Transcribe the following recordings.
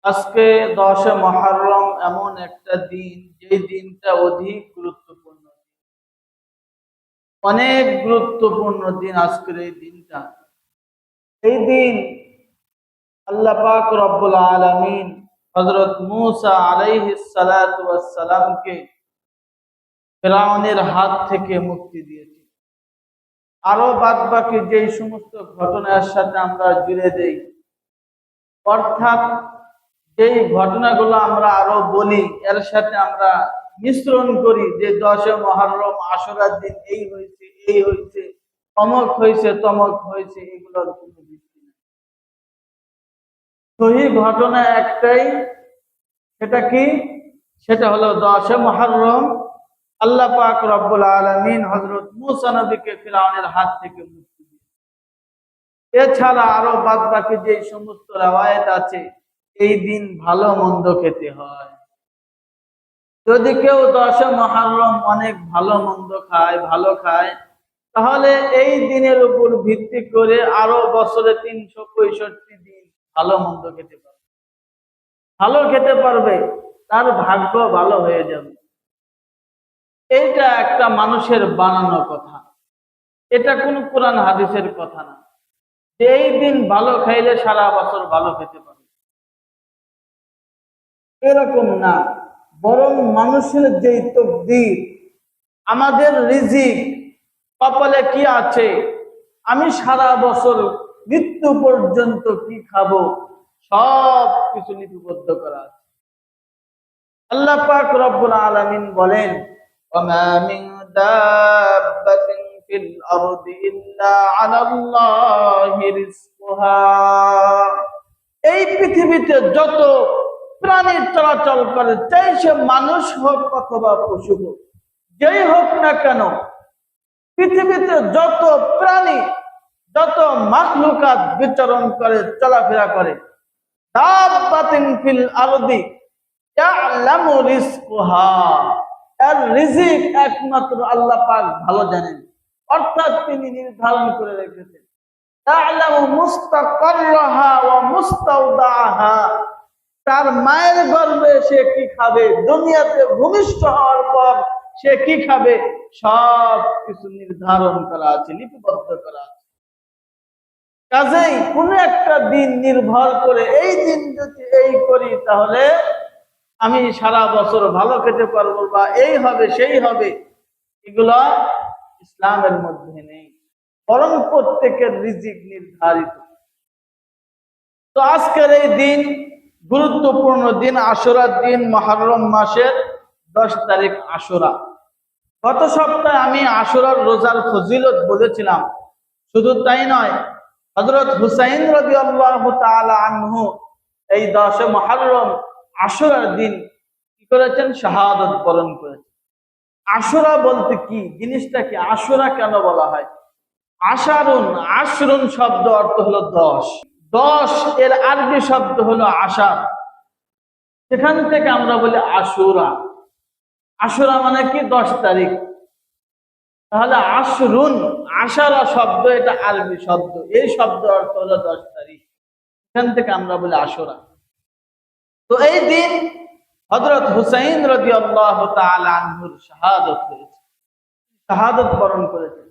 আজকে 10 মুহররম এমন একটা দিন, যে দিনটা অধিক গুরুত্বপূর্ণ, অনেক গুরুত্বপূর্ণ দিন। আজকের এই দিনটা, এই দিন আল্লাহ পাক রব্বুল আলামিন হযরত মূসা আলাইহিস সালাতু ওয়াস সালামকে ফিরআউনের হাত থেকে মুক্তি দিয়েছে। আরো বাদ বাকি যে সমস্ত ঘটনার সাথে আমরা জুড়ে দেই, অর্থাৎ যেই ঘটনাগুলো আমরা আরো বলি, এর সাথে আমরা মিশ্রণ করি যে 10 মুহররম আশুরার দিন এই হয়েছে, এই হয়েছে, অমক হয়েছে, তমক হয়েছে, এগুলোর কোনো ভিত্তি নেই। সহি ঘটনা একটাই, সেটা কি? সেটা হলো 10 মুহররম আল্লাহ পাক রব্বুল আলামিন হযরত মূসা নবীকে ফিরআউনের হাত থেকে মুক্তি দিয়েছেন। এছাড়া আরো বাদ বাকি যে সমস্ত রওয়ায়াত আছে, এই দিন ভালো মন্দ খেতে হয়। যদি কেউ 10 মুহররম অনেক ভালো মন্দ খায়, ভালো খায়, তাহলে এই দিনের উপর ভিত্তি করে আরো বছরে 365 দিন ভালো মন্দ খেতে পারবে, ভালো খেতে পারবে, তার ভাগ্য ভালো হয়ে যাবে। এইটা একটা মানুষের বানানো কথা, এটা কোন কোরআন হাদিসের কথা না যে এই দিন ভালো খাইলে সারা বছর ভালো খেতে পারবে, এরকম না। বরং মানুষের যেই তকদির, আমাদের রিজিক কপালে কি আছে, আমি সারা বছর মৃত্যু পর্যন্ত কি খাবো, সব কিছু লিপিবদ্ধ করা আছে। আল্লাহ পাক রব্বুল আলামিন বলেন, ওয়ামা মিন দাব্বাতিন ফিল আরদি ইল্লা আলাল্লাহি রিজকুহা। এই পৃথিবীতে যত প্রাণী চলাচল করে, চাই সে মানুষ হোক অথবা পশু হোক, যেই হোক না কেন, পৃথিবীতে যত প্রাণী, যত মাখলুকাত বিচরণ করে, চলাফেরা করে, দাব্বাতিন ফিল আরদি ইয়ালামু রিজকুহা, এর রিজিক একমাত্র আল্লাহ পাক ভালো জানেন, অর্থাৎ তিনি নির্ধারণ করে রেখেছেন। ইয়ালামু মুস্তাকাররাহা ওয়া মুস্তাওদাহা, তার মায়ের গর্ভে সে কি খাবে, দুনিয়াতে ভূমিষ্ঠ হওয়ার পর সে কি খাবে, সব কিছু নির্ধারণ করা আছে, লিপিবদ্ধ করা আছে। কাজেই কোন একটা দিন নির্ভর করে, এই দিন যদি এই করি তাহলে আমি সারা বছর ভালো খেতে পারবো, বা এই হবে সেই হবে, এগুলো ইসলামের মধ্যে নেই। বরং প্রত্যেকের রিজিক নির্ধারিত। তো আজকের এই দিন গুরুত্বপূর্ণ দিন, আশুরার দিন, মুহররম মাসের 10 তারিখ আশুরা। গত সপ্তাহে আমি আশুরার রোজার ফজিলত বলেছিলাম। শুধু তাই নয়, হযরত হুসাইন রাদিয়াল্লাহু তাআলা আনহু এই 10 মুহররম আশুরার দিন কি করেছেন? শাহাদাত বরণ করেছেন। আশুরা বলতে কি, জিনিসটা কি, আশুরা কেন বলা হয়? আশারুন, আশরুন শব্দ অর্থ হলো 10, 10 এর আরবি শব্দ হলো আশার, সেখান থেকে আমরা বলি আশুরা। আশুরা মানে কি? 10 তারিখ। তাহলে আশরুন, আশারা শব্দ, এটা আরবি শব্দ, এই শব্দ অর্থ হলো 10 তারিখ, এখান থেকে আমরা বলি আশুরা। তো এই দিন হযরত হুসাইন রাদিয়াল্লাহু তাআলা আনহুর শাহাদাত হয়েছে, শাহাদাত বরণ করেছেন।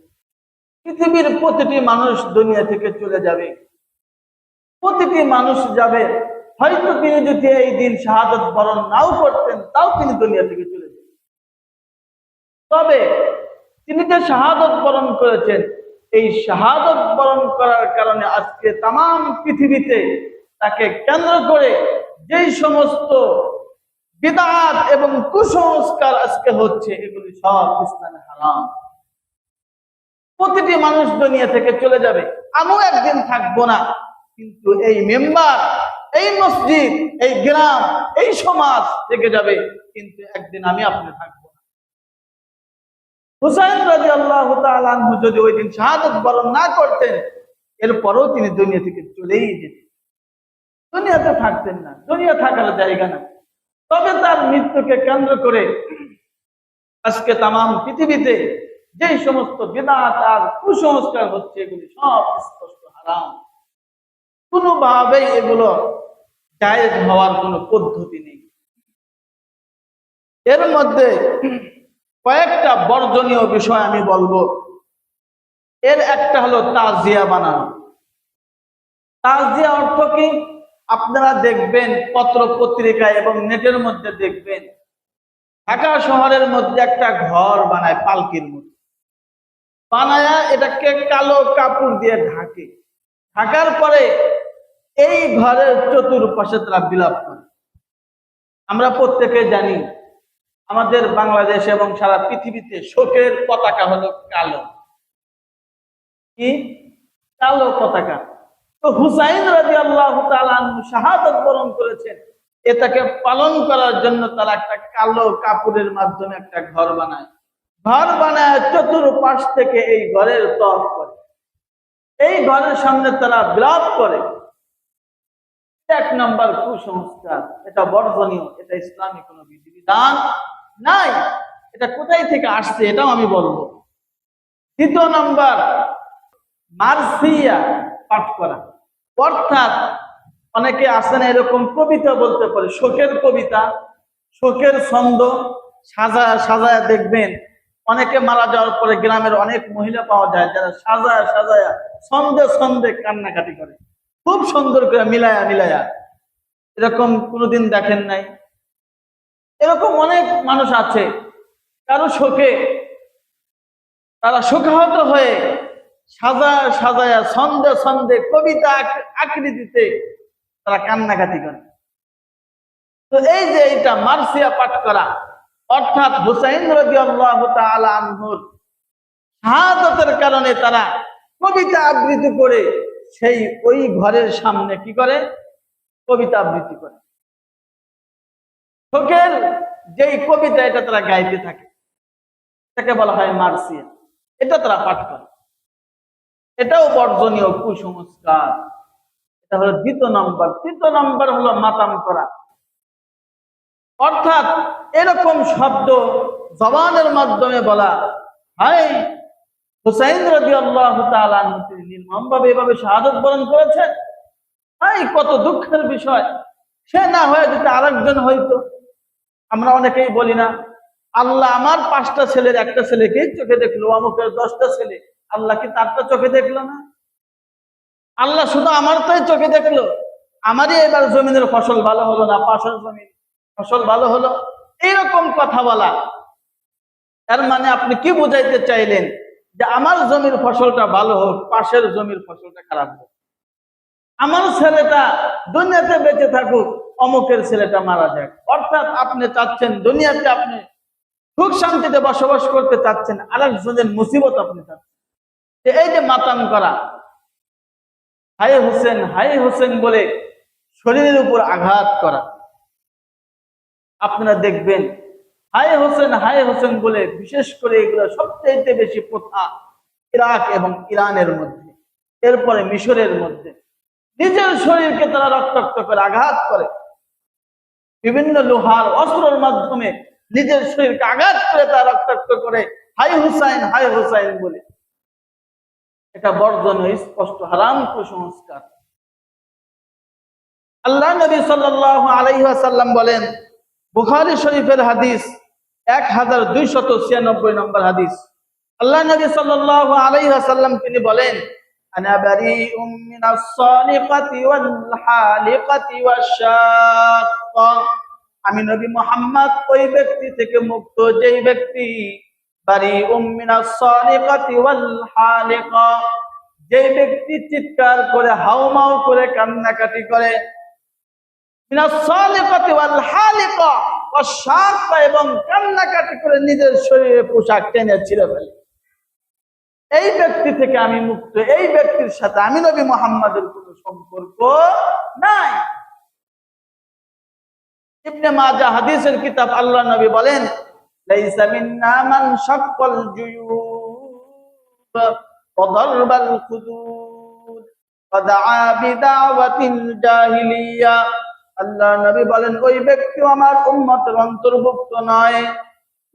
পৃথিবীর প্রতিটি মানুষ দুনিয়া থেকে চলে যাবে, প্রতিটি মানুষ যাবে। হয়তো তিনি যদি এই দিন শাহাদাত বরণ নাও করতেন, তাও তিনি দুনিয়া থেকে চলে যাবেন। তবে তিনি যে শাহাদাত বরণ করেছেন, এই শাহাদাত বরণ করার কারণে আজকে তাম পৃথিবীতে তাকে কেন্দ্র করে যেই সমস্ত বিদআত এবং কুসংস্কার আজকে হচ্ছে, এগুলি সব ইসলামে হারাম। প্রতিটি মানুষ দুনিয়া থেকে চলে যাবে, আমিও একদিন থাকবো না, কিন্তু এই মেম্বার, এই মসজিদ, এই গ্রাম, এই সমাজ থেকে যাবে, কিন্তু একদিন আমি আপনি থাকবো না। হুসাইন রাদিয়াল্লাহু তাআলা আনহু যদি ওই দিন শাহাদাত বরণ না করতেন, এরপরও তিনি দুনিয়া থেকে চলেই যেতেন, দুনিয়াতে থাকতেন না, দুনিয়া থাকার জায়গা না। তবে তার মৃত্যুকে কেন্দ্র করে আজকে তাম পৃথিবীতে যে সমস্ত বিদআত আর কুসংস্কার হচ্ছে, এগুলি সব স্পষ্ট হারাম। কোনোভাবেই এগুলো জায়েজ হওয়ার কোনো পদ্ধতি নেই। এর মধ্যে কয়েকটা বর্জনীয় বিষয় আমি বলবো। এর একটা হলো তাজিয়া বানানো। তাজিয়া অর্থ কি? আপনারা দেখবেন পত্র পত্রিকায় এবং নেটের মধ্যে দেখবেন ঢাকা শহরের মধ্যে একটা ঘর বানায় পালকির মধ্যে, বানায়া এটাকে কালো কাপড় দিয়ে ঢাকে। ঢাকার পরে এই ঘরের চতুর্পাশে তারা বিলাপ করে। আমরা প্রত্যেকে জানি আমাদের বাংলাদেশ এবং সারা পৃথিবীতে শোকের পতাকা হলো কালো। কি? কালো পতাকা। তো হুসাইন রাদিয়াল্লাহু তাআলা আনহু শাহাদাত বরণ করেছেন, এটাকে পালন করার জন্য তারা একটা কালো কাপড়ের মাধ্যমে একটা ঘর বানায়। ঘর বানায় চতুর্পাশ থেকে এই ঘরের তফ করে, এই ঘরের সামনে তারা বিলাপ করে। এক নম্বর কুসংস্কার, এটা বর্জনীয়, এটা ইসলামী কোনো বিধিবিধান নাই। এটা কোথায় থেকে আসছে এটাও আমি বলবো। দ্বিতীয় নম্বর, মারসিয়া পাঠ করা, অর্থাৎ অনেকে আসেন এরকম কবিতা বলতে পারে, শোকের কবিতা, শোকের ছন্দ সাজায় সাজায় দেখবেন অনেকে মারা যাওয়ার পরে গ্রামের অনেক মহিলা পাওয়া যায় যারা সাজায় সাজায়া ছন্দে ছন্দে কান্নাকাটি করে, খুব সুন্দর করে মিলায়া মিলায়া। এরকম কোনোদিন দেখেন নাই? এরকম অনেক মানুষ আছে, কারো শোকে তারা শোকাহত হয়ে সাজায় সাজায়া ছন্দে ছন্দে কবিতা আকৃতিতে তারা কান্নাকাটি করে। তো এই যে এটা মারসিয়া পাঠ করা, অর্থাৎ হুসাইন রাদিয়াল্লাহু তাআলা আনহুর শাহাদাতের কারণে তারা কবিতা আবৃত্তি করে সেই ওই ঘরের সামনে কি করে? কবিতা আবৃত্তি করে। শোকের যেই কবিতা এটা তারা গাইতে থাকে, এটাকে বলা হয় মারসিয়া, এটা তারা পাঠ করে। এটাও বর্জনীয় কুসংস্কার। এটা হলো দ্বিতীয় নম্বর। তৃতীয় নম্বর হলো মাতাম করা, অর্থাৎ এরকম শব্দ জবানের মাধ্যমে বলা, হাই হুসাইন রাদিয়াল্লাহু তাআলা আনহু তিনি নির্মমভাবে এভাবে শাহাদাত বরণ করেছেন, হাই কত দুঃখের বিষয়, সে না হয়ে যদি আরেকজন হইতো। আমরা অনেকেই বলি না, আল্লাহ আমার 5টা ছেলের একটা ছেলেকে চোখে দেখলো, অমুকের 10টা ছেলে, আল্লাহ কি তারটা চোখে দেখলো না? আল্লাহ শুধু আমারটাই চোখে দেখলো, আমারই এবার জমিনের ফসল ভালো হলো না, পাশের জমির ফসল ভালো হলো, এইরকম কথা বলা। তার মানে আপনি কি বুঝাইতে চাইলেন? যে আমার জমির ফসলটা ভালো হোক, পাশের জমির ফসলটা খারাপ হোক। আমার ছেলেটা দুনিয়াতে বেঁচে থাকুক, অমুকের ছেলেটা মারা যাক। অর্থাৎ আপনি চাচ্ছেন দুনিয়াতে আপনি সুখ শান্তিতে বসবাস করতে চাচ্ছেন, আরেকজনের মুসিবত আপনি চাচ্ছেন। এই যে মাতাম করা, হাই হোসেন বলে শরীরের উপর আঘাত করা। আপনারা দেখবেন হাই হোসেন বলে বিশেষ করে এগুলো সবচেয়ে বেশি প্রথা ইরাক এবং ইরানের মধ্যে, এরপরে মিশরের মধ্যে। নিজের শরীরকে তারা রক্তাক্ত করে আঘাত করে, বিভিন্ন লোহার অস্ত্রের মাধ্যমে নিজের শরীরকে আঘাত করে তারা রক্তাক্ত করে হাই হুসাইন বলে। এটা বর্জনীয়, স্পষ্ট হারাম কুসংস্কার। আল্লাহ নবী সাল্লাল্লাহু আলাইহি ওয়াসাল্লাম বলেন, বুখারী শরীফের হাদিস 1296 নম্বর হাদিস, আল্লাহ নবী সাল্লাল্লাহু আলাইহি ওয়াসাল্লাম তিনি বলেন, আনা বারিউম মিনাস সালিকাতি ওয়াল হালিকাতি ওয়াশ-শাক্কা, আমি নবী মুহাম্মদ ওই ব্যক্তি থেকে মুক্ত যেই ব্যক্তি বারিউম মিনাস সালিকাতি ওয়াল হালিকা, যেই ব্যক্তি চিৎকার করে হাউমাউ করে কান্নাকাটি করে, মিনাস সালিকাতি ওয়াল হালিকা ওয়াশ-শাক্কা, এবং কান্নাকাটি করে নিজের শরীরে পোশাক টেনে ছিঁড়ে ফেলে, এই ব্যক্তি থেকে আমি মুক্ত। এই ব্যক্তির সাথে আমি নবী মুহাম্মদের কোনো সম্পর্ক নাই। ইবনে মাজাহ হাদিসের কিতাব, আল্লাহ নবী বলেন, লাইসা মিন্না মান শাক্কাল জুয়ুব ওয়া দারবাল খুদুদ ওয়া দাআ বিদাওয়াতিল জাহিলিয়া। আল্লাহ নবী বলেন, ওই ব্যক্তি আমার উম্মতের অন্তর্ভুক্ত নয়।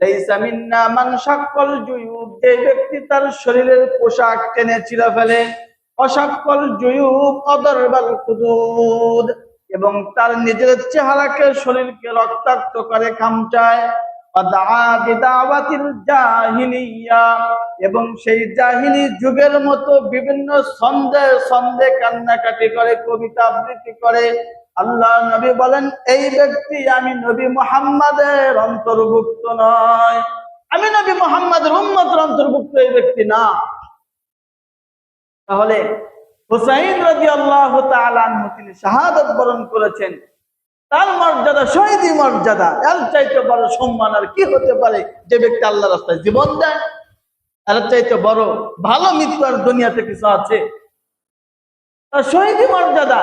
লাইসা মিন্না মান শাক্কাল জুয়ুব, যে ব্যক্তি তার শরীরের পোশাক টেনে ছিঁড়ে ফেলে, অশাক্কাল জুয়ুব ওয়া দারবাল খুদুদ, এবং তার নিজের চেহারাকে শরীরকে রক্তাক্ত করে খামচায়, এবং সেই জাহিলি যুগের মতো বিভিন্ন ছন্দে ছন্দে কান্নাকাটি করে, কবিতা আবৃত্তি করে। আল্লাহ নবী বলেন, এই ব্যক্তি আমি নবী মুহাম্মাদের অন্তর্ভুক্ত নয়, আমি নবী মুহাম্মাদের উম্মতের অন্তর্ভুক্ত এই ব্যক্তি না। তাহলে হুসাইন রাদিয়াল্লাহু তাআলা আনহু তিনি শাহাদাত বরণ করেছেন, তার মর্যাদা শহীদি মর্যাদা, এর চাইতে বড় সম্মান আর কি হতে পারে? যে ব্যক্তি আল্লাহর রাস্তায় জীবন দেয়, এর চাইতে বড় ভালো মৃত্যু আর দুনিয়াতে কিছু আছে? তার শহীদি মর্যাদা,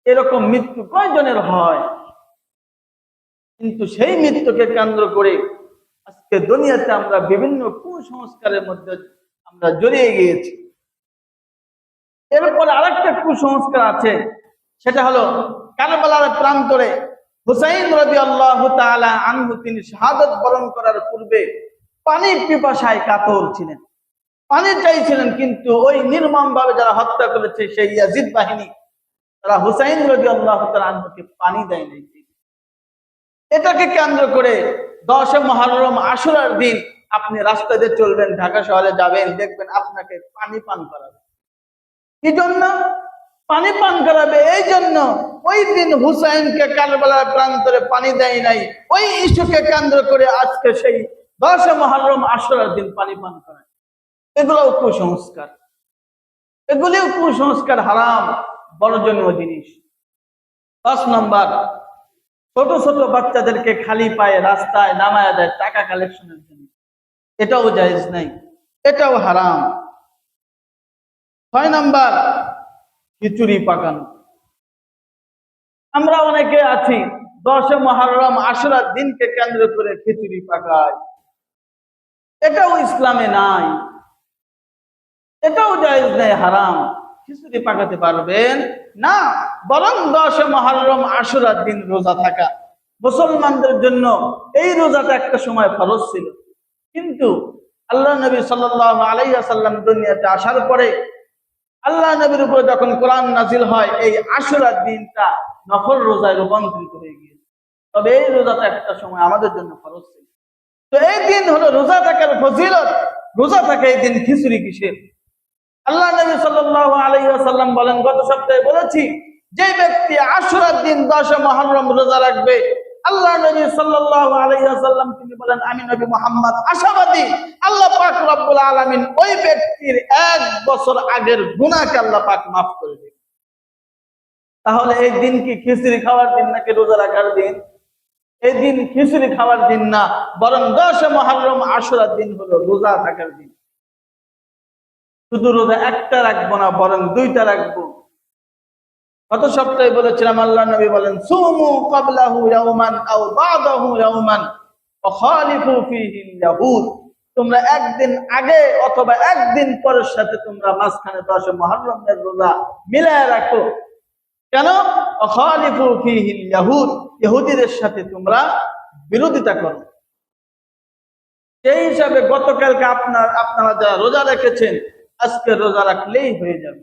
এরকম মৃত্যু কয়জনের হয়? কিন্তু সেই মৃত্যুকে কেন্দ্র করে আজকে দুনিয়াতে আমরা বিভিন্ন কুসংস্কারের মধ্যে আমরা জড়িয়ে গিয়েছি। এরপর আরেকটা কুসংস্কার আছে, সেটা হলো কারবালার প্রান্তরে হুসাইন রাদিয়াল্লাহু তাআলা আনহু তিনি শাহাদাত বরণ করার পূর্বে পানির পিপাসায় কাতর ছিলেন, পানি চাইছিলেন, কিন্তু ওই নির্মম ভাবে যারা হত্যা করেছে সেই ইয়াজিদ বাহিনী, তারা হুসাইন রাদিয়াল্লাহু তাআলা আনহুকে পানি দেয় নাই। এটাকে কেন্দ্র করে 10 মুহররম আশুরার দিন আপনি রাস্তা দিয়ে চলবেন, ঢাকা শহরে যাবেন, দেখবেন আপনাকে পানি পান করাবে। কি জন্য পানি পান করাবে? এই জন্য ওই দিন হুসাইনকে কারবালার প্রান্তরে পানি দেয় নাই, ওই ইস্যুকে কেন্দ্র করে আজকে সেই 10 মুহররম আশুরার দিন পানি পান করায়। এগুলোও কুসংস্কার, এগুলিও কুসংস্কার, হারাম, বর্জনীয় জিনিস। 10 নম্বর, ছোট ছোট বাচ্চাদেরকে খালি পায়ে রাস্তায় নামায়া দেয় টাকা কালেকশনের জন্য, এটাও জায়েজ নাই, এটাও হারাম। 6 নম্বর, খিচুড়ি পাকানো। আমরা অনেকে আছি 10 মুহররম আশুরার দিনকে কেন্দ্র করে খিচুড়ি পাকাই, এটাও ইসলামে নাই, এটাও জায়েজ নাই, হারাম। খিচুড়ি পাকাতে পারবেন না, বরং 10 মুহররম আশুরার দিন রোজা থাকা। মুসলমানদের জন্য এই রোজাটা একটা সময় ফরজ ছিল, কিন্তু আল্লাহ নবী সাল্লাল্লাহু আলাইহি ওয়াসাল্লাম দুনিয়াতে আসার পরে আল্লাহ নবীর উপরে যখন কোরআন নাজিল হয়, এই আশুরার দিনটা নফল রোজায় রূপান্তরিত হয়ে গিয়েছে। তবে এই রোজাটা একটা সময় আমাদের জন্য ফরজ ছিল। তো এই দিন হলো রোজা থাকার ফজিলত, রোজা থাকে এই দিন খিচুড়ি কিসের? আল্লাহ নবী সাল্লাল্লাহু আলাইহি ওয়াসাল্লাম বলেন, গত সপ্তাহে বলেছি, যে ব্যক্তি আশুরার দিন 10 মুহররম রোজা রাখবে, আল্লাহ নবী সাল্লাল্লাহু আলাইহি ওয়াসাল্লাম তিনি বলেন, আমি নবী মুহাম্মদ আশাবাদী, আল্লাহ পাক রব্বুল আলামিন ওই ব্যক্তির 1 বছর আগের গুনাহকে আল্লাহ পাক মাফ করে দেন। তাহলে এই দিন কি খিচুড়ি খাওয়ার দিন নাকি রোজা রাখার দিন? এই দিন খিচুড়ি খাওয়ার দিন না, বরং 10 মুহররম আশুরার দিন হলো রোজা থাকার দিন। শুধু রোজা একটা রাখবো না, বরং 2টা রাখবো। গত সপ্তাহে বলেছিলাম, আল্লাহ নবী বলেন, সুমু ক্বাবলাহু ইয়াওমান আও বাদাহু ইয়াওমান ওয়া খালিফু ফীহি ইয়াহুদ। তোমরা একদিন আগে অথবা একদিন পরের সাথে তোমরা মাঝখানে 10 মুহররমের রোজা মিলায় রাখো। কেন? ওয়া খালিফু ফীহি ইয়াহুদ, ইহুদিদের সাথে তোমরা বিরোধিতা করো। সেই হিসাবে গতকালকে আপনারা যারা রোজা রেখেছেন, আজকে রোজা রাখলেই হয়ে যাবে।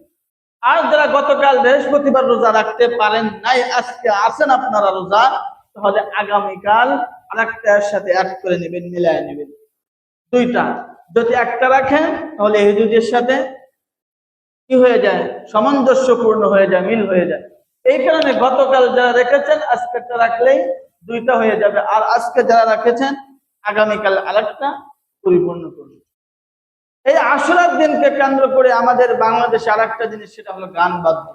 আর যারা গতকাল বৃহস্পতিবার রোজা রাখতে পারেন নাই, আজকে আছেন আপনারা রোজা, তাহলে আগামীকাল আরেকটার সাথে অ্যাড করে নেবেন, মিলায় নেবেন 2টা। যদি একটা রাখেন তাহলে ইহুদিদের সাথে কি হয়ে যায়? সামঞ্জস্যপূর্ণ হয়ে যায়, মিল হয়ে যায়। এই কারণে গতকাল যারা রেখেছেন আজকেরটা রাখলেই 2টা হয়ে যাবে, আর আজকে যারা রাখেছেন আগামীকাল আরেকটা পরিপূর্ণ করবে। এই আশুরার দিনকে কেন্দ্র করে আমাদের বাংলাদেশে আরেকটা জিনিস, সেটা হলো গান বাদ্য।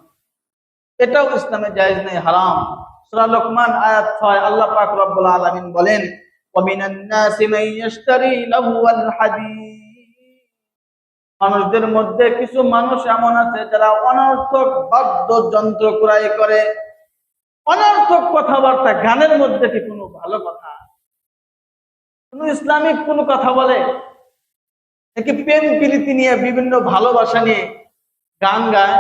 এটাও ইসলামে জায়েজ নেই, হারাম। সূরা লোকমান আয়াত 6 আল্লাহ পাক রব্বুল আলামিন বলেন, ওয়া মিনান নাসি মান ইয়াশতারি লাহওয়াল হাদিস। মানুষদের মধ্যে কিছু মানুষ এমন আছে যারা অনর্থক বাদ্যযন্ত্র ক্রয় করে। অনর্থক কথাবার্তা, গানের মধ্যে কি কোনো ভালো কথা, কোনো ইসলামিক কোনো কথা বলে? নাকি প্রেম প্রীতি নিয়ে, বিভিন্ন ভালোবাসা নিয়ে গান গায়?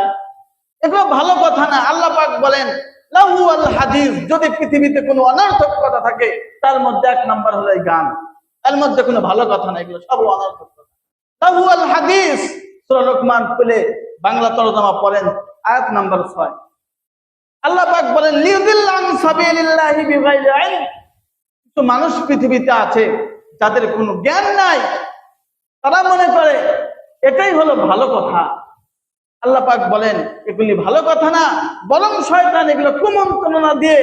এগুলো ভালো কথা না। আল্লাহ পাক বলেন লাহওয়াল হাদিস, যদি পৃথিবীতে কোনো অনর্থক কথা থাকে তার মধ্যে 1 নাম্বার হলো এই গান। এর মধ্যে কোনো ভালো কথা না, এগুলো সব অনর্থক কথা। লাহওয়াল হাদিস, সূরা লোকমান খুলে বাংলা তরজমা পড়েন, আয়াত নাম্বার 6। আল্লাহ পাক বলেন লিউদিল্লা আন সাবিলিল্লাহি বিগাইরি ইলম। কিছু মানুষ পৃথিবীতে আছে যাদের কোনো জ্ঞান নাই, তারা মনে করে এটাই হলো ভালো কথা। আল্লাহ পাক বলেন এগুলি ভালো কথা না, বরং শয়তান এগুলো কুমন্ত্রণা দিয়ে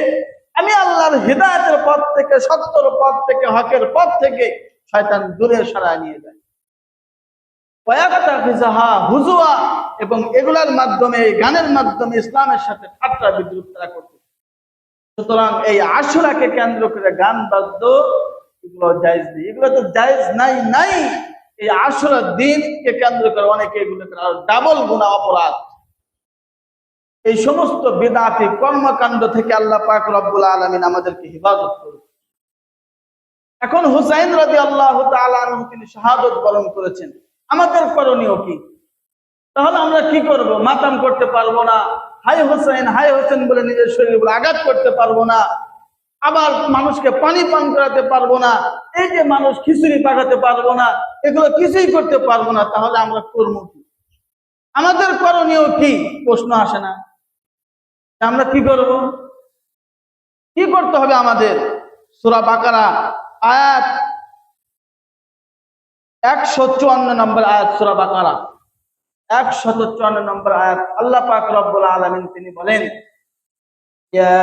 আমি আল্লাহর হিদায়াতের পথ থেকে, সত্যের পথ থেকে, হকের পথ থেকে শয়তান দূরে সরায় নিয়ে যায়। হুজুয়া, এবং এগুলার মাধ্যমে, এই গানের মাধ্যমে ইসলামের সাথে ঠাট্টা বিদ্রুপ তারা করতে। সুতরাং এই আশুরাকে কেন্দ্র করে গান বাদ্য এগুলো জায়েজ নেই, এগুলো তো জায়েজ নাই। এই আশুরার দিনকে কেন্দ্র করে অনেকে এগুলো ডাবল গুনাহ অপরাধ। এই সমস্ত বিদআতি কর্মকাণ্ড থেকে আল্লাহ পাক রব্বুল আলামিন আমাদেরকে হেফাজত করুন। এখন হুসাইন রাদিয়াল্লাহু তাআলা আনহু তিনি শাহাদাত বরণ করেছেন, আমাদের করণীয় কি? তাহলে আমরা কি করব? মাতাম করতে পারবো না, হাই হোসেন বলে নিজের শরীর উপর আঘাত করতে পারবো না, আবার মানুষকে পানি পান করাতে পারবো না, এই যে মানুষ খিচুড়ি পাঠাতে পারবো না, এগুলো কিছুই করতে পারবো না। তাহলে আমরা করবো কি? আমাদের করণীয় কি? প্রশ্ন আসে না? আমরা কি করব? কি করতে হবে আমাদের? সূরা বাকারা আয়াত 154 নম্বর আয়াত, সূরা বাকারা 154 নম্বর আয়াত। আল্লাহ পাক রব্বুল আলামিন তিনি বলেন, ইয়া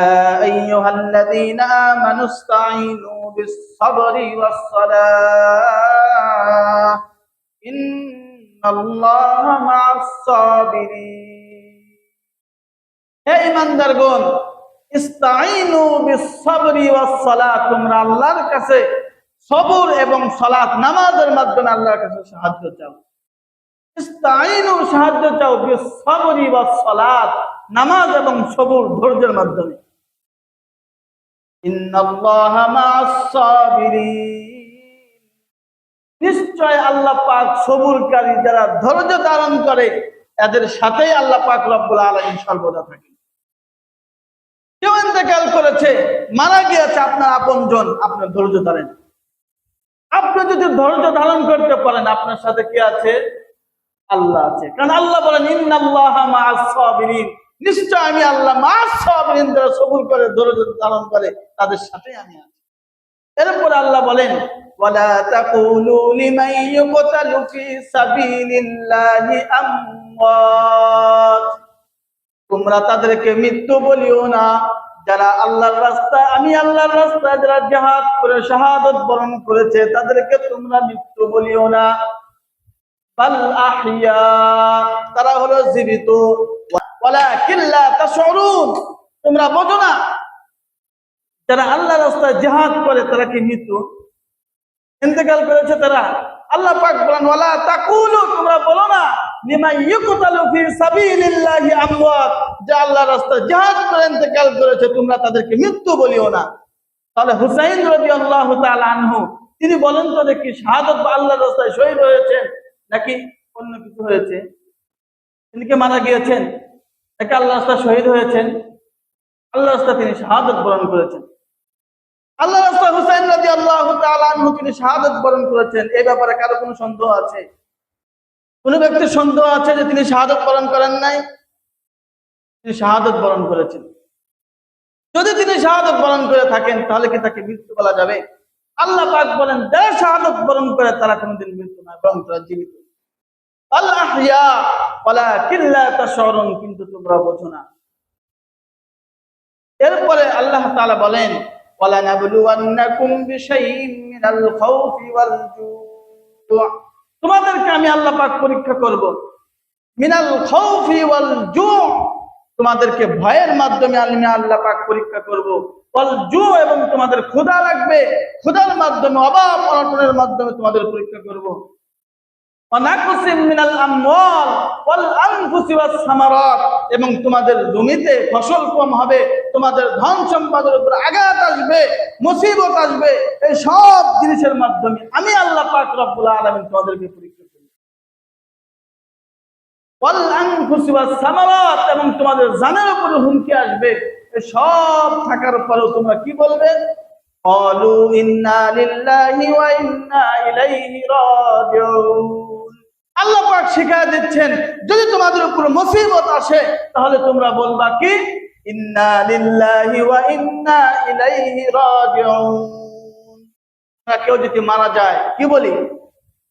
আইয়ুহাল্লাযীনা আমানুস্তাঈনু বিস-সাবরি ওয়াস-সালাহ ইন্নাল্লাহা মা'আস-সাবিরিন। হে ঈমানদারগণ, ইস্তাঈনু বিস-সাবরি ওয়াস-সালাহ, তোমরা আল্লাহর কাছে সবর এবং সালাত নামাজের মাধ্যমে আল্লাহর কাছে সাহায্য চাও। ইস্তাঈনু, সাহায্য চাও, বিস-সাবরি ওয়াস-সালাত, নামাজ এবং সবর ধৈর্যের মাধ্যমে। ইন্নাল্লাহা মা'আস-সাবিরিন, নিশ্চয় আল্লাহ পাক সবরকারী যারা ধৈর্য ধারণ করে এদের সাথেই আল্লাহ পাক রব্বুল আলামিন সর্বদা থাকেন। কেউ ইন্তেকাল করেছে, মারা গিয়েছে আপনার আপনজন, আপনার ধৈর্য ধরেন। আপনি যদি ধৈর্য ধারণ করতে পারেন, আপনার সাথে কি আছে? আল্লাহ আছে। কারণ আল্লাহ বলেন ইন্নাল্লাহা মা'আস-সাবিরিন, নিশ্চয় আমি আল্লাহ মা'আস-সাবিরিন, যারা সবর করে ধৈর্য ধারণ করে তাদের সাথে আমি আছি। এরপর আল্লাহ বলেন ওয়ালা তাকুলু লিমান ইউকতালু ফি সাবিলিল্লাহি আমওয়াত, তোমরা তাদেরকে মৃত্যু বলিও না যারা আল্লাহর রাস্তায়, আমি আল্লাহর রাস্তায় যারা জিহাদ করে শাহাদাত বরণ করেছে তাদেরকে তোমরা মৃত্যু বলিও না। বাল আহইয়া, তারা হলো জীবিত। ওয়ালাকিন লা তাশউরুন, তোমরা বোঝো না যারা আল্লাহর রাস্তায় জিহাদ করে তারা কি মৃত? ইন্তেকাল করেছে তারা। আল্লাহ পাক বলেন ওয়ালা তাকুলু, তোমরা বলো না লিমান ইউকতালু ফি সাবিলিল্লাহি আমওয়াত, যে আল্লাহর রাস্তায় জিহাদ করে ইন্তেকাল করেছে তোমরা তাদেরকে মৃত্যু বলিও না। তাহলে হুসাইন রাদিয়াল্লাহু তাআলা আনহু তিনি বলেন তো দেখি, শাহাদাত বা আল্লাহর রাস্তায় শহীদ হয়েছেন নাকি অন্য কিছু হয়েছে? তিনি কি মারা গিয়েছেন নাকি আল্লাহর রাস্তায় শহীদ হয়েছেন? আল্লাহর রাস্তায় তিনি শাহাদাত বরণ করেছেন। আল্লাহর রাস্তায় হুসাইন রাদিয়াল্লাহু তাআলা আনহু তিনি শাহাদাত বরণ করেছেন। এই ব্যাপারে কারো কোনো সন্দেহ আছে? কোন ব্যক্তির সন্দেহ আছে যে তিনি শাহাদাত বরণ করেন নাই? তিনি শাহাদাত বরণ করেছেন। যদি তিনি শাহাদাত বরণ করে থাকেন তাহলে কি তাকে মৃত্যু বলা যাবে? আল্লাহ পাক বলেন যারা শাহাদাত বরণ করে তারা কোনদিন মৃত্যু না, বরং তারা জীবিত। আল আহইয়া ওয়ালাকিন লা তাশউরুন, কিন্তু তোমরা বোঝো না। এরপরে আল্লাহ তাআলা বলেন ওয়ালা নাবলুওয়ান্নাকুম বিশাইইন মিনাল খাউফি ওয়াল জু', তোমাদেরকে আমি আল্লাহ পাক পরীক্ষা করব। মিনাল খাউফি ওয়াল জু', তোমাদেরকে ভয়ের মাধ্যমে আমি আল্লাহ পাক পরীক্ষা করব। ওয়াল জু', এবং তোমাদের ক্ষুধা লাগবে, ক্ষুধার মাধ্যমে, অভাব অনটনের মাধ্যমে তোমাদের পরীক্ষা করব। ওয়া নাকসিম মিনাল আমওয়াল ওয়াল আনফুসি ওয়াস সামারাত, এবং তোমাদের জমিতে ফসল কম হবে, তোমাদের ধন সম্পদের উপর আঘাত আসবে, মুসিবত আসবে, এই সব জিনিসের মাধ্যমে আমি আল্লাহ পাক রব্বুল আলামিন তোমাদেরকে পরীক্ষা করব। ওয়াল আনফুসি ওয়াস সামারাত, এবং তোমাদের জানের উপর হুমকি আসবে। এই সব থাকার পরেও তোমরা কি বলবে? ক্বালু ইন্না লিল্লাহি ওয়া ইন্না ইলাইহি রাজিউন। আল্লাহ পাক শিখায়া দিচ্ছেন যদি তোমাদের উপর মুসিবত আসে তাহলে তোমরা বলবা কি? ইন্না লিল্লাহি ওয়া ইন্না ইলাইহি রাজিউন। কেউ যদি মারা যায় কি বলি?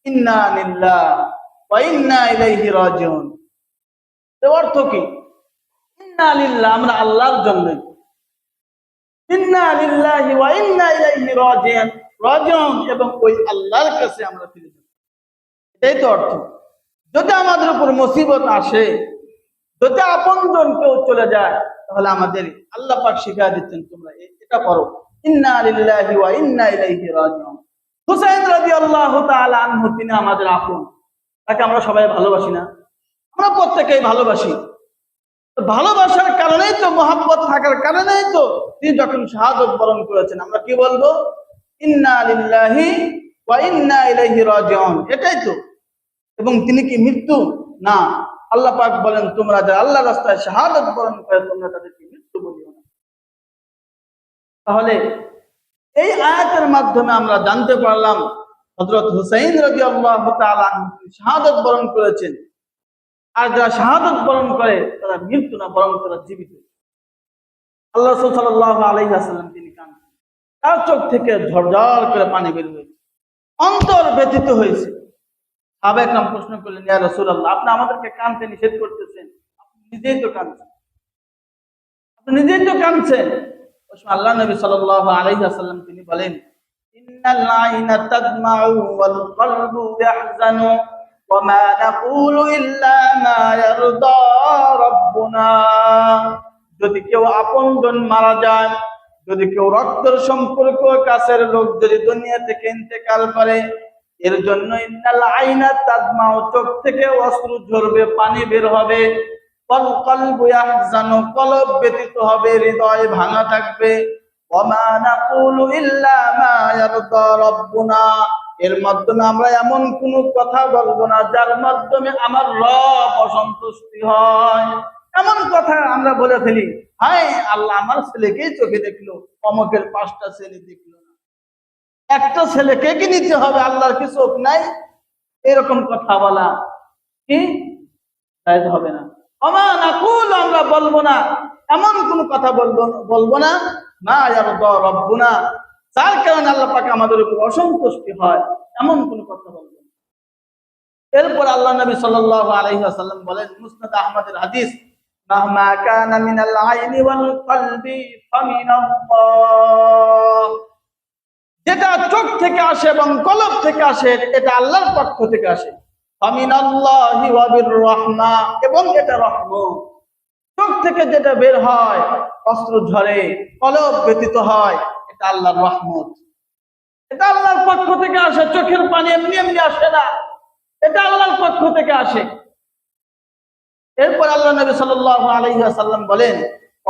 ইন্না লিল্লাহি ওয়া ইন্না ইলাইহি রাজিউন। এর অর্থ কি? ইন্না লিল্লাহ, আমরা আল্লাহর জন্য, ইন্না লিল্লাহি ওয়া ইন্না ইলাইহি রাজিউন, এবং ওই আল্লাহর কাছে আমরা ফিরে যাব। এটাই তো অর্থ। যদি আমাদের উপর মুসিবত আসে, যদি আপনজন কেউ চলে যায়, তাহলে আমাদের আল্লাহ পাক শিখিয়ে দিচ্ছেন তোমরা এটা করো, ইন্না লিল্লাহি ওয়া ইন্না ইলাইহি রাজিউন। হুসাইন রাদিয়াল্লাহু তাআলা আনহু, তিনি আমাদের আপন, তাকে আমরা সবাই ভালোবাসি না? আমরা প্রত্যেকেই ভালোবাসি। ভালোবাসার কারণেই তো, মহব্বত থাকার কারণেই তো তিনি যখন শাহাদত বরণ করেছেন, আমরা কি বলবো? ইন্না লিল্লাহি ওয়া ইন্না ইলাইহি রাজিউন, এটাই তো। এবং তিনি কি মৃত্যু? না। আল্লাহ পাক বলেন, তোমরা যারা আল্লাহর রাস্তায় শাহাদত বরণ করে তোমরা তাদেরকে মৃত্যু বলিও না। তাহলে এই আয়াতের মাধ্যমে আমরা জানতে পারলাম হযরত হুসাইন রাদিয়াল্লাহু তাআলা আনহু শাহাদত বরণ করেছেন। আর যারা শাহাদত বরণ করে তারা মৃত্যু না, বরং তারা জীবিত। আল্লাহ রাসূল সাল্লাল্লাহু আলাইহি ওয়াসাল্লাম তিনি কাঁদছেন, তার চোখ থেকে ঝরঝর করে পানি বের হয়েছে, অন্তর ব্যথিত হয়েছে। সাহাবায়ে কেরাম প্রশ্ন করলেন, ইয়া রাসূলুল্লাহ, আপনি আমাদেরকে কাঁদতে নিষেধ করতেছেন, আপনি নিজেই তো কাঁদছেন, আপনি নিজেই তো কাঁদছেন। আল্লাহ নবী সাল্লাল্লাহু আলাইহি ওয়াসাল্লাম তিনি বলেন, ইন্নাল আইনা তাদমাউ ওয়াল কলবু ইয়াহজানু ওয়া মা নাকুলু ইল্লা মা ইয়ারদা রাব্বুনা। যদি কেউ আপনজন মারা যায়, যদি কেউ রক্তের সম্পর্ক কাছের লোক যদি দুনিয়া থেকে ইন্তেকাল করে, এর জন্য ইন্নাল আইনা তাদমাউ, চোখ থেকে অশ্রু ঝরবে, পানি বের হবে, ওয়াল কলবু ইয়াহজানু, কলব ব্যথিত হবে, হৃদয় ভাঙা থাকবে, ওয়া মা নাকুলু ইল্লা মা ইয়ারদা রাব্বুনা, এর মাধ্যমে আমরা এমন কোন কথা বলবো না যার মাধ্যমে আমার রব অসন্তুষ্টি হয়। এমন কথা আমরা বলে ফেলি, হায় আল্লাহ আমার ছেলেকেই চোখে দেখলো, অমকের 5টা ছেলে দেখলো না, একটা ছেলেকে কি নিতে হবে, আল্লাহর কি চোখ নাই? এরকম কথা বলা কি জায়েজ হবে না। ওমা নাকুল, আমরা বলবো না, এমন কোন কথা বলবো না, মা ইয়ারদা রাব্বুনা, যার কারণে আল্লাহ পাক আমাদের উপর অসন্তুষ্টি হয়, এমন কোন কথা বলবো না। এরপর আল্লাহ নবী সাল্লাল্লাহু আলাইহি ওয়াসাল্লাম বলেন, মুসনাদ আহমদের হাদিস, মাহমা কানা মিনাল আইনি ওয়াল কলবি ফামিনাল্লাহ, যেটা চোখ থেকে আসে এবং কলব থেকে আসে এটা আল্লাহর পক্ষ থেকে আসে। ফামিনাল্লাহি ওয়া বির রাহমা, এবং এটা রহমত। চোখ থেকে যেটা বের হয়, অশ্রু ঝরে, কলব ব্যথিত হয়, এটা আল্লাহর রহমত, এটা আল্লাহর পক্ষ থেকে আসে। চোখের পানি এমনি এমনি আসে না, এটা আল্লাহর পক্ষ থেকে আসে। এরপর আল্লাহ নবী সাল্লাল্লাহু আলাইহি ওয়াসাল্লাম বলেন,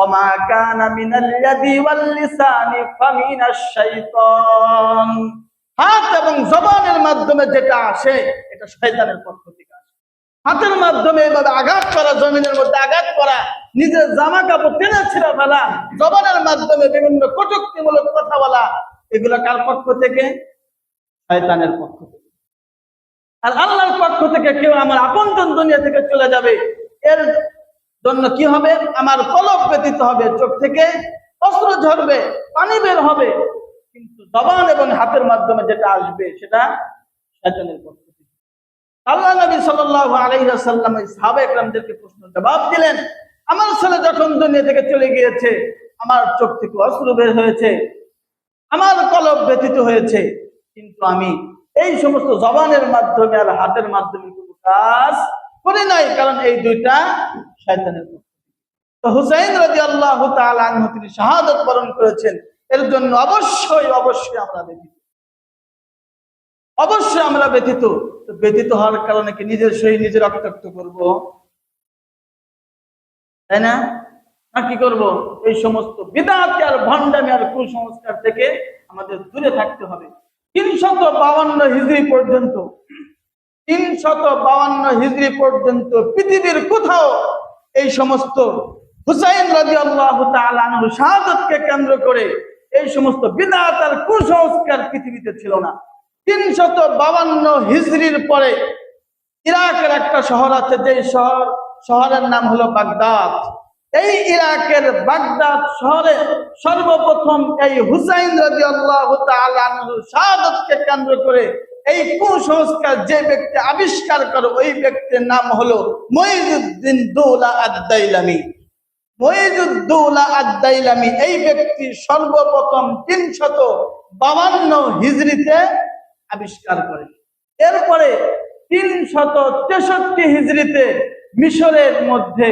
ওমা কানা মিনাল ইয়াদি ওয়াল লিসানি ফামিনাশ শাইতান, হাত এবং জবানের মাধ্যমে যেটা আসে এটা শয়তানের পক্ষ থেকে আসে। হাতের মাধ্যমে এভাবে আঘাত করা, জমিনের মধ্যে আঘাত করা, নিজের জামা কাপড় টেনে ছিঁড়ে ফেলা, জবানের মাধ্যমে বিভিন্ন কটূক্তিমূলক কথা বলা, এগুলো কার পক্ষ থেকে? শয়তানের পক্ষ থেকে। আর আল্লাহর পক্ষ থেকে কেউ আমার আপনজন দুনিয়া থেকে চলে যাবে, এর জন্য কি হবে? আমার কলব ব্যথিত হবে, চোখ থেকে অশ্রু ঝরবে, পানি বের হবে, কিন্তু জবান এবং হাতের মাধ্যমে যেটা আসবে সেটা শয়তানের পক্ষ থেকে। আল্লাহ নবী সাল্লাল্লাহু আলাইহি ওয়াসাল্লাম এই সাহাবায়ে কেরামদেরকে প্রশ্ন জবাব দিলেন, আমার ছেলে যখন দুনিয়া থেকে চলে গিয়েছে, আমার চোখ থেকে অশ্রু বের হয়েছে, আমার কলব ব্যথিত হয়েছে, কিন্তু আমি এই সমস্ত জবানের মাধ্যমে আর হাতের মাধ্যমে কোনো কাজ করি নাই, কারণ এই দুইটা শয়তানের পক্ষ। তো হুসাইন রাদিয়াল্লাহু তাআলা আনহু তিনি শাহাদাত বরণ করেছেন, এর জন্য অবশ্যই অবশ্যই আমরা ব্যথিত, অবশ্যই আমরা ব্যথিত। তো ব্যথিত হওয়ার কারণে কি নিজের শরীর নিজে রক্তাক্ত করব? তাই না? না কি করব? এই সমস্ত বিদআত আর ভণ্ডামি আর কুসংস্কার থেকে আমাদের দূরে থাকতে হবে। 352 হিজরি পর্যন্ত, 352 হিজরি পর্যন্ত পৃথিবীর কোথাও এই সমস্ত হুসাইন রাদিয়াল্লাহু তাআলা আনহু শাহাদাতকে কেন্দ্র করে এই সমস্ত বিদআত আর কুসংস্কার পৃথিবীতে ছিল না। 352 হিজরির পরে ইরাকের একটা শহর আছে, যে শহরের নাম হলো বাগদাদ। এই ইরাকের বাগদাদ শহরে সর্বপ্রথম এই হুসাইন রাদিয়াল্লাহু তাআলা আনহু শাহাদাতকে কেন্দ্র করে এই কুসংস্কার যে ব্যক্তি আবিষ্কার করে ওই ব্যক্তির নাম হলো মুঈজউদ্দিন দৌলা আদ-দাইলামী। মুঈজউদ্দৌলা আদ-দাইলামী এই ব্যক্তি সর্বপ্রথম 352 হিজরিতে আবিষ্কার করে। এরপরে 363 হিজরিতে মিশরের মধ্যে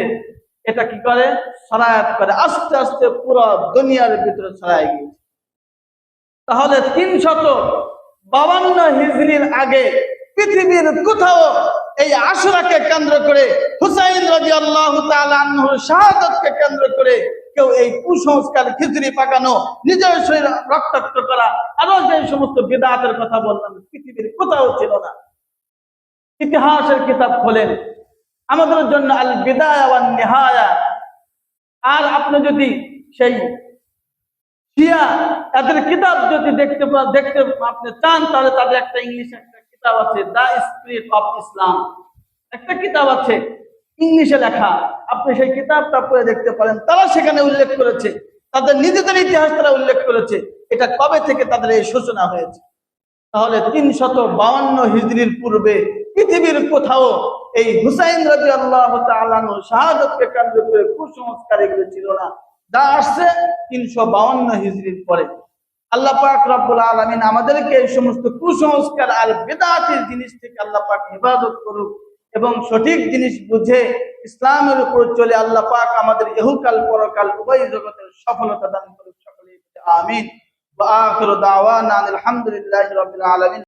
এটা কি করে, ছড়ায়াত করে, আস্তে আস্তে পুরো দুনিয়ার ভিতরে ছড়ায় গিয়েছে। তাহলে 352 হিজরির আগে পৃথিবীর কোথাও এই আশুরাকে কেন্দ্র করে, হুসাইন রাদিয়াল্লাহু তাআলা আনহুর শাহাদাতকে কেন্দ্র করে কেউ এই কুসংস্কার, খিচুড়ি পাকানো, নিজের শরীর রক্তাক্ত করা, আরো যে সমস্ত বিদআতের কথা বললাম, পৃথিবীর কোথাও ছিল না। ইতিহাসের কিতাব খোলেন, আমাদের জন্য আল বিদায়া ওয়ান নিহায়া। আর আপনি যদি সেই শিয়া এদের কিতাব যদি দেখতে আপনি চান, তাহলে তাদের একটা ইংলিশে একটা কিতাব আছে, দ্য স্পিরিট অফ ইসলাম, একটা কিতাব আছে ইংলিশে লেখা, আপনি সেই কিতাবটা পড়ে দেখতে পারেন। তারা সেখানে উল্লেখ করেছে, তাদের নিজেদের ইতিহাস তারা উল্লেখ করেছে, এটা কবে থেকে তাদের এই সূচনা হয়েছে। তাহলে 352 হিজরির পূর্বে পৃথিবীর কোথাও এই হুসাইন রাদিয়াল্লাহু তাআলা আনহু শাহাদাতকে কেন্দ্র করে কুসংস্কার এগুলো ছিল না, যা আসছে 352 হিজরির পরে। আল্লাহ পাক রব্বুল আলামিন আমাদেরকে এই সমস্ত কুসংস্কার আর বিদআতের জিনিস থেকে আল্লাহ পাক হেফাজত করুক এবং সঠিক জিনিস বুঝে ইসলামের উপর চলে আল্লাহ পাক আমাদের ইহকাল পরকাল উভয় জগতের সফলতা দান করুক। সকলে আমিন। ওয়া আখিরু দাওয়ানা আলহামদুলিল্লাহি রাব্বিল আলামিন।